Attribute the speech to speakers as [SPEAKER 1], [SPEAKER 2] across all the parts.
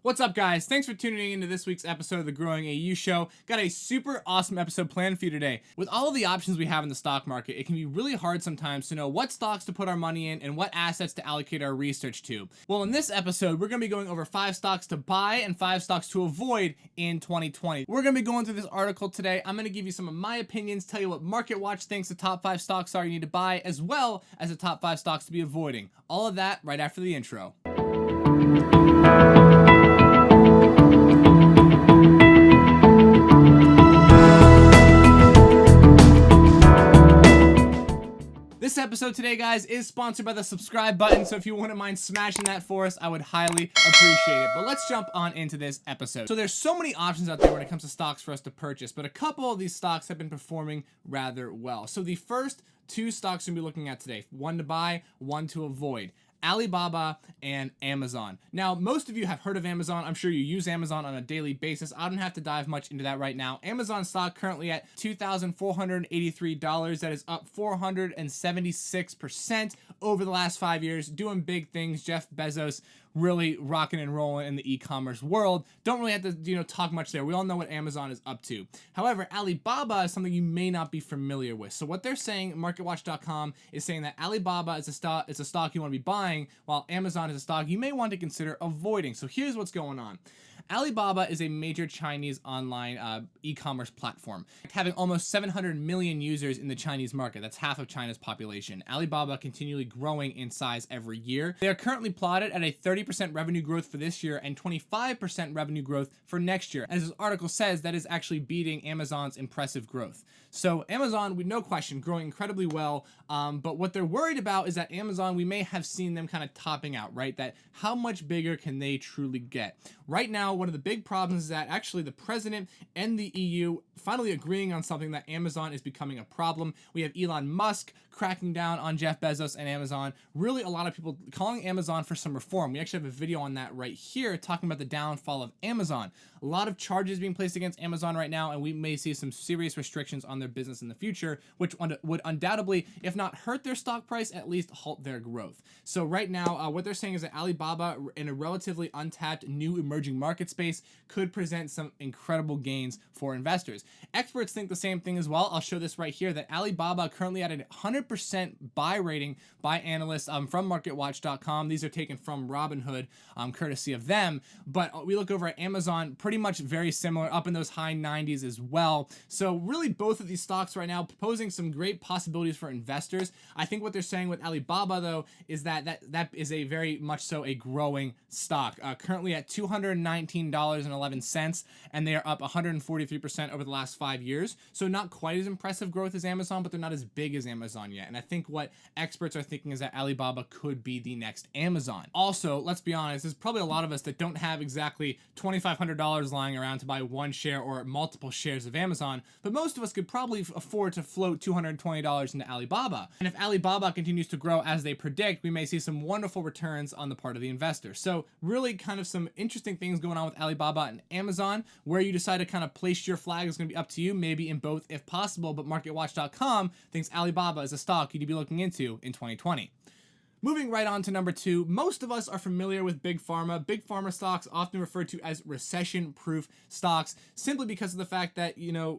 [SPEAKER 1] What's up, guys? Thanks for tuning into this week's episode of the Growing AU Show. Got a super awesome episode planned for you today. With all of the options we have in the stock market, it can be really hard sometimes to know what stocks to put our money in and what assets to allocate our research to. Well, in this episode, we're going to be going over 5 stocks to buy and 5 stocks to avoid in 2020. We're going to be going through this article today. I'm going to give you some of my opinions, tell you what MarketWatch thinks the top 5 stocks are you need to buy, as well as the top 5 stocks to be avoiding. All of that right after the intro. This episode today, guys, is sponsored by the subscribe button, so if you wouldn't mind smashing that for us, I would highly appreciate it. But let's jump on into this episode. So there's so many options out there when it comes to stocks for us to purchase, but a couple of these stocks have been performing rather well. So the first 2 stocks we're going to be looking at today, one to buy, one to avoid. Alibaba and Amazon. Now, most of you have heard of Amazon. I'm sure you use Amazon on a daily basis. I don't have to dive much into that right now. Amazon stock currently at $2,483. That is up 476% over the last 5 years, doing big things. Jeff Bezos really rocking and rolling in the e-commerce world. Don't really have to, talk much there. We all know what Amazon is up to. However, Alibaba is something you may not be familiar with. So what they're saying, MarketWatch.com is saying that Alibaba is a stock you want to be buying, while Amazon is a stock you may want to consider avoiding. So here's what's going on. Alibaba is a major Chinese online e-commerce platform, having almost 700 million users in the Chinese market. That's half of China's population. Alibaba continually growing in size every year. They are currently plotted at a 30% revenue growth for this year and 25% revenue growth for next year. As this article says, that is actually beating Amazon's impressive growth. So Amazon, with no question, growing incredibly well. But what they're worried about is that Amazon, we may have seen them kind of topping out, right? That how much bigger can they truly get? Right now, one of the big problems is that actually the president and the EU finally agreeing on something, that Amazon is becoming a problem. We have Elon Musk cracking down on Jeff Bezos and Amazon. Really, a lot of people calling Amazon for some reform. We actually have a video on that right here talking about the downfall of Amazon. A lot of charges being placed against Amazon right now, and we may see some serious restrictions on their business in the future, which would undoubtedly, if not hurt their stock price, at least halt their growth. So right now, what they're saying is that Alibaba, in a relatively untapped new emerging market space, could present some incredible gains for investors. Experts think the same thing as well. I'll show this right here, that Alibaba currently at a 100% buy rating by analysts from MarketWatch.com. These are taken from Robinhood, courtesy of them. But we look over at Amazon, pretty much very similar, up in those high 90s as well. So really, both of these stocks right now posing some great possibilities for investors. I think what they're saying with Alibaba, though, is that is a very much so a growing stock. Currently at $219.11, and they are up 143% over the last 5 years. So not quite as impressive growth as Amazon, but they're not as big as Amazon yet. And I think what experts are thinking is that Alibaba could be the next Amazon. Also, let's be honest, there's probably a lot of us that don't have exactly $2,500 lying around to buy one share or multiple shares of Amazon, but most of us could probably afford to float $220 into Alibaba. And if Alibaba continues to grow as they predict, we may see some wonderful returns on the part of the investor. So really kind of some interesting things going on with Alibaba and Amazon. Where you decide to kind of place your flag is going to be up to you, maybe in both if possible, but MarketWatch.com thinks Alibaba is a stock you need to be looking into in 2020. Moving right on to number 2, most of us are familiar with Big Pharma. Big Pharma stocks often referred to as recession-proof stocks, simply because of the fact that,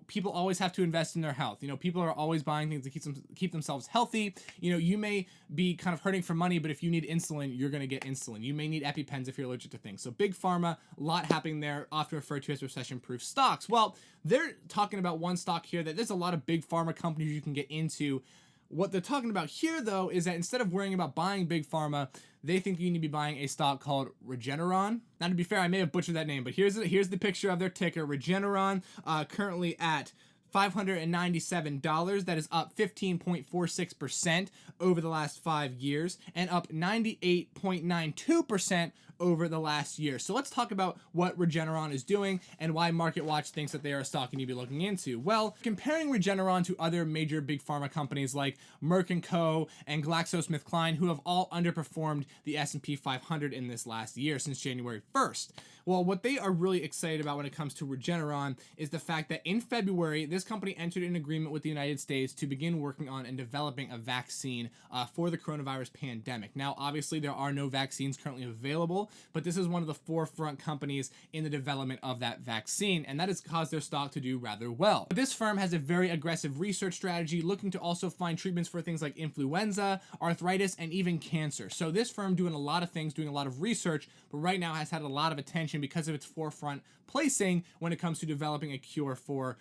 [SPEAKER 1] people always have to invest in their health. People are always buying things to keep themselves healthy. You may be kind of hurting for money, but if you need insulin, you're going to get insulin. You may need EpiPens if you're allergic to things. So Big Pharma, a lot happening there, often referred to as recession-proof stocks. Well, they're talking about one stock here that there's a lot of Big Pharma companies you can get into. What they're talking about here, though, is that instead of worrying about buying Big Pharma, they think you need to be buying a stock called Regeneron. Now, to be fair, I may have butchered that name, but here's the picture of their ticker. Regeneron, currently at $597. That is up 15.46% over the last 5 years and up 98.92% over the last year. So let's talk about what Regeneron is doing and why MarketWatch thinks that they are a stock you need to be looking into. Well, comparing Regeneron to other major big pharma companies like Merck & Co. and GlaxoSmithKline, who have all underperformed the S&P 500 in this last year since January 1st. Well, what they are really excited about when it comes to Regeneron is the fact that in February, this company entered an agreement with the United States to begin working on and developing a vaccine for the coronavirus pandemic. Now, obviously, there are no vaccines currently available well, but this is one of the forefront companies in the development of that vaccine, and that has caused their stock to do rather well. This firm has a very aggressive research strategy, looking to also find treatments for things like influenza, arthritis, and even cancer. So this firm doing a lot of things, doing a lot of research, but right now has had a lot of attention because of its forefront placing when it comes to developing a cure for,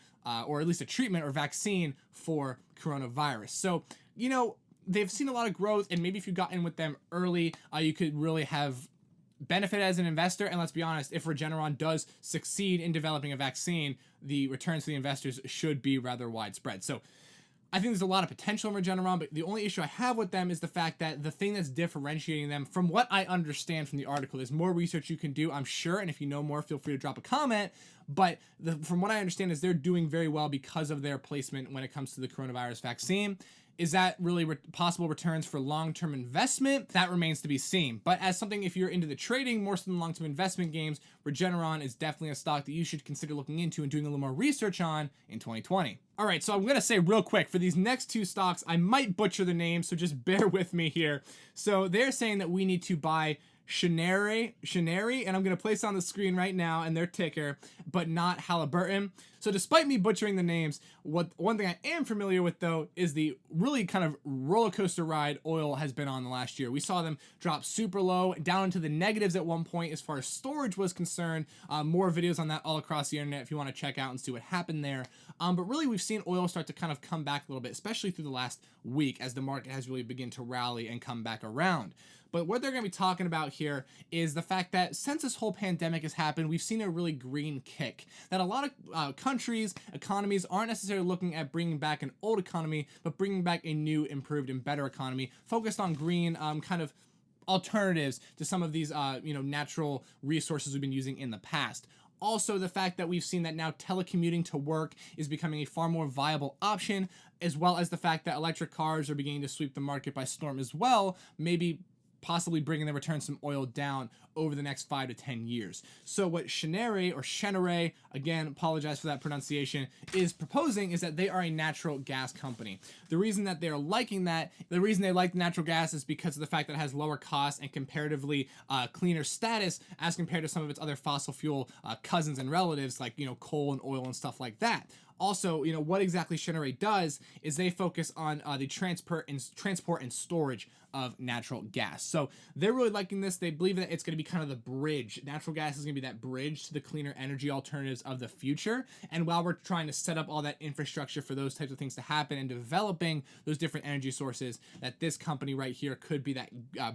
[SPEAKER 1] or at least a treatment or vaccine for coronavirus. So, you know, they've seen a lot of growth, and maybe if you got in with them early, you could really have benefit as an investor. And let's be honest, if Regeneron does succeed in developing a vaccine, the returns to the investors should be rather widespread. So I think there's a lot of potential in Regeneron, but the only issue I have with them is the fact that the thing that's differentiating them, from what I understand from the article, there's more research you can do, I'm sure, and if you know more, feel free to drop a comment, but from what I understand is they're doing very well because of their placement when it comes to the coronavirus vaccine. Is that really possible returns for long-term investment? That remains to be seen. But as something, if you're into the trading more so than long-term investment games, Regeneron is definitely a stock that you should consider looking into and doing a little more research on in 2020. All right, so I'm going to say real quick, for these next two stocks, I might butcher the names, so just bear with me here. So they're saying that we need to buy Regeneron, and I'm going to place on the screen right now, and their ticker, but not Halliburton. So despite me butchering the names, one thing I am familiar with, though, is the really kind of roller coaster ride oil has been on the last year. We saw them drop super low, down into the negatives at one point as far as storage was concerned. More videos on that all across the internet if you want to check out and see what happened there. But really, we've seen oil start to kind of come back a little bit, especially through the last week as the market has really begun to rally and come back around. But what they're going to be talking about here is the fact that since this whole pandemic has happened, we've seen a really green kick. That a lot of countries, economies aren't necessarily looking at bringing back an old economy, but bringing back a new, improved, and better economy focused on green kind of alternatives to some of these natural resources we've been using in the past. Also, the fact that we've seen that now telecommuting to work is becoming a far more viable option, as well as the fact that electric cars are beginning to sweep the market by storm as well, maybe possibly bringing the returns from oil down over the next 5 to 10 years. So what Regeneron, again, apologize for that pronunciation, is proposing is that they are a natural gas company. The reason that they're liking that, the reason they like natural gas is because of the fact that it has lower costs and comparatively cleaner status as compared to some of its other fossil fuel cousins and relatives like, coal and oil and stuff like that. Also, what exactly Regeneron does is they focus on the transport and storage of natural gas. So they're really liking this. They believe that it's going to be kind of the bridge. Natural gas is going to be that bridge to the cleaner energy alternatives of the future. And while we're trying to set up all that infrastructure for those types of things to happen and developing those different energy sources, that this company right here could be that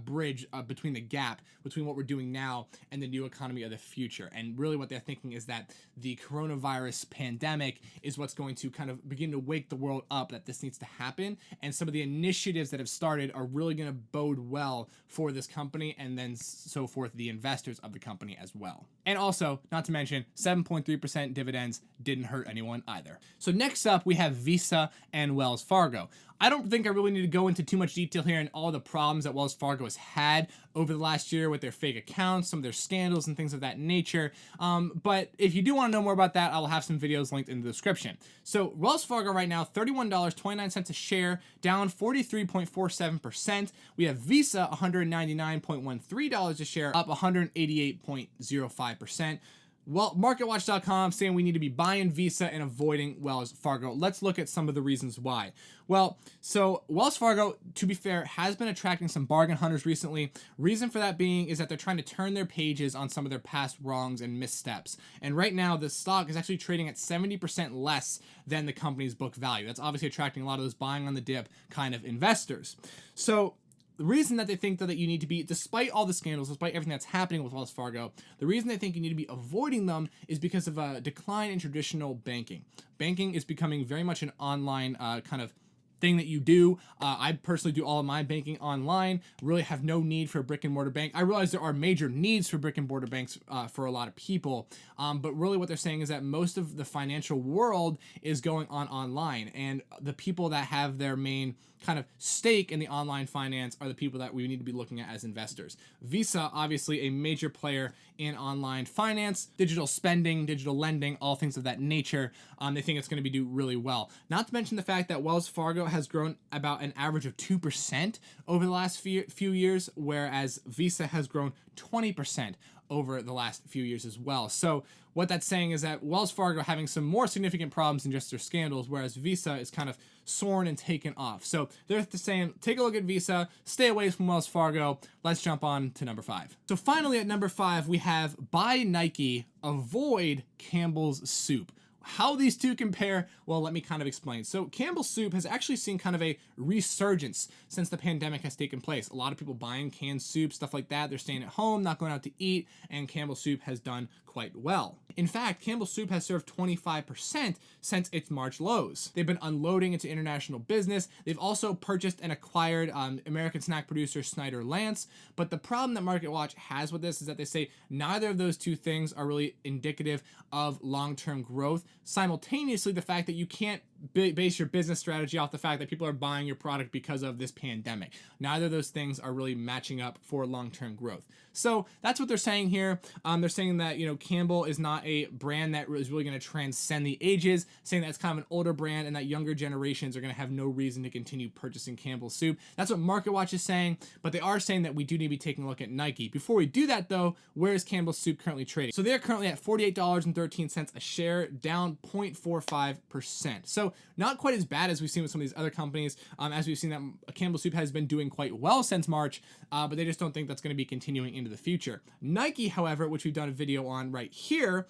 [SPEAKER 1] bridge between the gap between what we're doing now and the new economy of the future. And really what they're thinking is that the coronavirus pandemic is what's going to kind of begin to wake the world up that this needs to happen. And some of the initiatives that have started are really going to bode well for this company, and then so forth the investors of the company as well. And also, not to mention, 7.3% dividends didn't hurt anyone either. So next up, we have Visa and Wells Fargo. I don't think I really need to go into too much detail here and all the problems that Wells Fargo has had over the last year with their fake accounts, some of their scandals and things of that nature. But if you do want to know more about that, I'll have some videos linked in the description. So Wells Fargo right now, $31.29 a share, down 43.47%. We have Visa, $199.13 a share, up 188.05%. Well, MarketWatch.com saying we need to be buying Visa and avoiding Wells Fargo. Let's look at some of the reasons why. Well, so Wells Fargo, to be fair, has been attracting some bargain hunters recently. Reason for that being is that they're trying to turn their pages on some of their past wrongs and missteps. And right now, the stock is actually trading at 70% less than the company's book value. That's obviously attracting a lot of those buying on the dip kind of investors. So the reason that they think that you need to be, despite all the scandals, despite everything that's happening with Wells Fargo, the reason they think you need to be avoiding them is because of a decline in traditional banking. Banking is becoming very much an online kind of thing that you do. I personally do all of my banking online, really have no need for a brick and mortar bank. I realize there are major needs for brick and mortar banks for a lot of people, but really what they're saying is that most of the financial world is going on online, and the people that have their main kind of stake in the online finance are the people that we need to be looking at as investors. Visa, obviously a major player in online finance, digital spending, digital lending, all things of that nature. They think it's going to do really well. Not to mention the fact that Wells Fargo has grown about an average of 2% over the last few years, whereas Visa has grown 20% over the last few years as well. So what that's saying is that Wells Fargo having some more significant problems than just their scandals, whereas Visa is kind of soaring and taken off. So they're saying, take a look at Visa, stay away from Wells Fargo. Let's jump on to number 5. So finally at number 5, we have buy Nike, avoid Campbell's Soup. How these two compare, well, let me kind of explain. So Campbell's Soup has actually seen kind of a resurgence since the pandemic has taken place. A lot of people buying canned soup, stuff like that. They're staying at home, not going out to eat, and Campbell's Soup has done quite well. In fact, Campbell's Soup has served 25% since its March lows. They've been unloading into international business. They've also purchased and acquired American snack producer Snyder-Lance. But the problem that MarketWatch has with this is that they say neither of those two things are really indicative of long-term growth. Simultaneously, the fact that you can't base your business strategy off the fact that people are buying your product because of this pandemic. Neither of those things are really matching up for long-term growth. So that's what they're saying here. They're saying that, you know, Campbell is not a brand that is really going to transcend the ages, saying that it's kind of an older brand and that younger generations are going to have no reason to continue purchasing Campbell's Soup. That's what MarketWatch is saying, but they are saying that we do need to be taking a look at Nike. Before we do that though, where is Campbell's Soup currently trading? So they're currently at $48.13 a share, down 0.45%. So not quite as bad as we've seen with some of these other companies, as we've seen that Campbell's Soup has been doing quite well since March, but they just don't think that's going to be continuing into the future. Nike, however, which we've done a video on right here,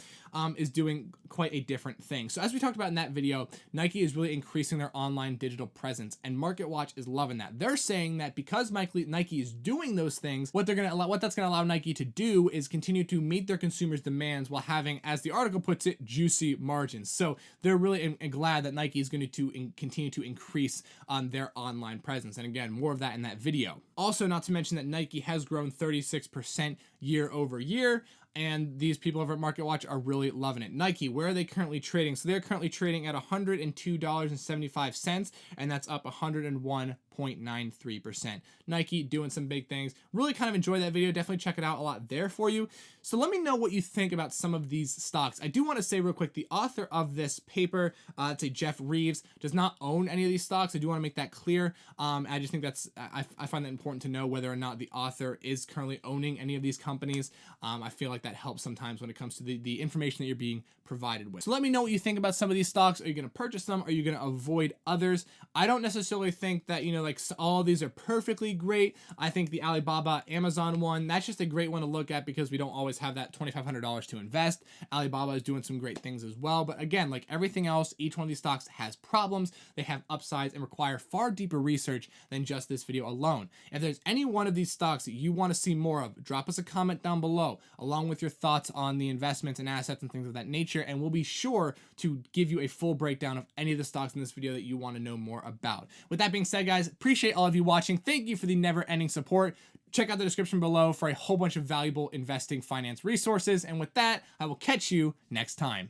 [SPEAKER 1] is doing quite a different thing. So as we talked about in that video, Nike is really increasing their online digital presence, and MarketWatch is loving that. They're saying that because Nike is doing those things, what that's going to allow Nike to do is continue to meet their consumers' demands while having, as the article puts it, juicy margins. So they're really glad that Nike is going to continue to increase their online presence. And again, more of that in that video. Also, not to mention that Nike has grown 36% year over year. And these people over at MarketWatch are really loving it. Nike, where are they currently trading? So they're currently trading at $102.75, and that's up 101.93%. Nike doing some big things. Really kind of enjoy that video. Definitely check it out. A lot there for you. So let me know what you think about some of these stocks. I do want to say real quick, the author of this paper, it's a Jeff Reeves, does not own any of these stocks. I do want to make that clear. I just think I find that important to know whether or not the author is currently owning any of these companies. I feel like that helps sometimes when it comes to the information that you're being provided with. So let me know what you think about some of these stocks. Are you going to purchase them? Are you going to avoid others? I don't necessarily think that, you know, like all of these are perfectly great. I think the Alibaba, Amazon one, that's just a great one to look at because we don't always have that $2,500 to invest. Alibaba is doing some great things as well. But again, like everything else, each one of these stocks has problems. They have upsides and require far deeper research than just this video alone. If there's any one of these stocks that you want to see more of, drop us a comment down below, along with your thoughts on the investments and assets and things of that nature, and we'll be sure to give you a full breakdown of any of the stocks in this video that you want to know more about. With that being said, guys, appreciate all of you watching. Thank you for the never-ending support. Check out the description below for a whole bunch of valuable investing finance resources. And with that, I will catch you next time.